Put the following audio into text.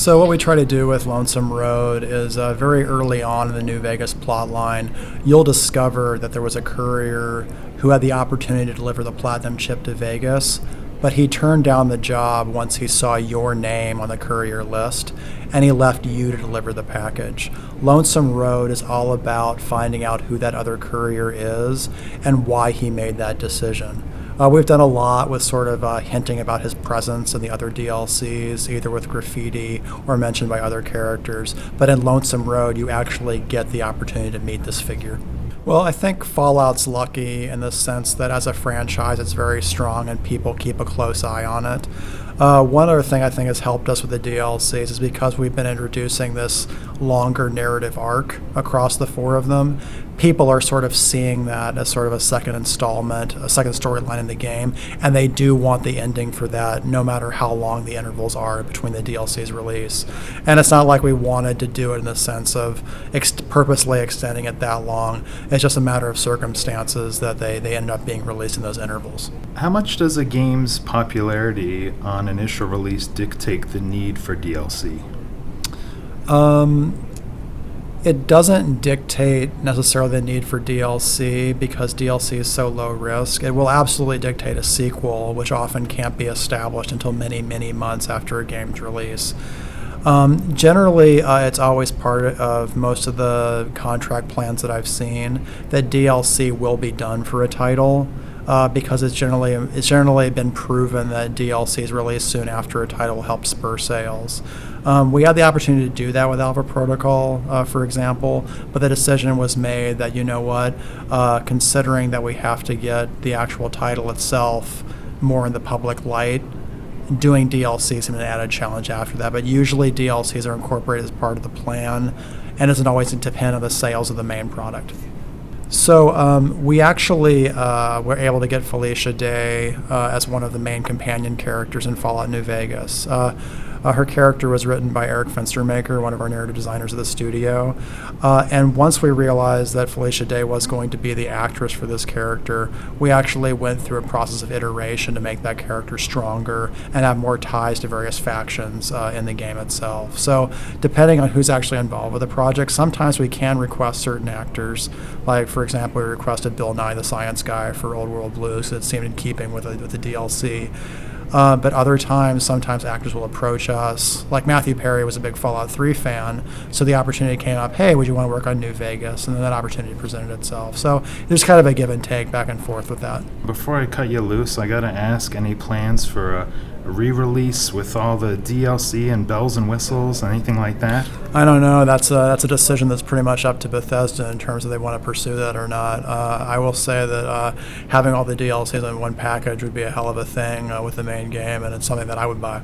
So what we try to do with Lonesome Road is very early on in the New Vegas plotline, you'll discover that there was a courier who had the opportunity to deliver the platinum chip to Vegas, but he turned down the job once he saw your name on the courier list, and he left you to deliver the package. Lonesome Road is all about finding out who that other courier is and why he made that decision. We've done a lot with sort of hinting about his presence in the other DLCs, either with graffiti or mentioned by other characters. But in Lonesome Road, you actually get the opportunity to meet this figure. Well, I think Fallout's lucky in the sense that as a franchise, it's very strong and people keep a close eye on it. One other thing I think has helped us with the DLCs is because we've been introducing this longer narrative arc across the four of them. People are sort of seeing that as sort of a second installment, a second storyline in the game, and they do want the ending for that no matter how long the intervals are between the DLC's release. And it's not like we wanted to do it in the sense of purposely extending it that long. It's just a matter of circumstances that they end up being released in those intervals. How much does a game's popularity on initial release dictate the need for DLC? It doesn't dictate necessarily the need for DLC because DLC is so low risk. It will absolutely dictate a sequel, which often can't be established until many, many months after a game's release. Generally, it's always part of most of the contract plans that I've seen that DLC will be done for a title. Because it's generally been proven that DLCs released soon after a title help spur sales. We had the opportunity to do that with Alpha Protocol, for example, but the decision was made that, you know what, considering that we have to get the actual title itself more in the public light, doing DLCs is an added challenge after that. But usually DLCs are incorporated as part of the plan and doesn't always depend on the sales of the main product. So we actually were able to get Felicia Day as one of the main companion characters in Fallout New Vegas. Her character was written by Eric Fenstermaker, one of our narrative designers of the studio. And once we realized that Felicia Day was going to be the actress for this character, we actually went through a process of iteration to make that character stronger and have more ties to various factions in the game itself. So depending on who's actually involved with the project, sometimes we can request certain actors. Like, for example, we requested Bill Nye the Science Guy for Old World Blues, so it seemed in keeping with the DLC. But other times, sometimes actors will approach us. Like Matthew Perry was a big Fallout 3 fan, so the opportunity came up, hey, would you want to work on New Vegas? And then that opportunity presented itself. So there's kind of a give and take back and forth with that. Before I cut you loose, I gotta ask, any plans for a re-release with all the DLC and bells and whistles, anything like that? I don't know. That's a decision that's pretty much up to Bethesda in terms of they want to pursue that or not. I will say that having all the DLCs in one package would be a hell of a thing with the main game, and it's something that I would buy.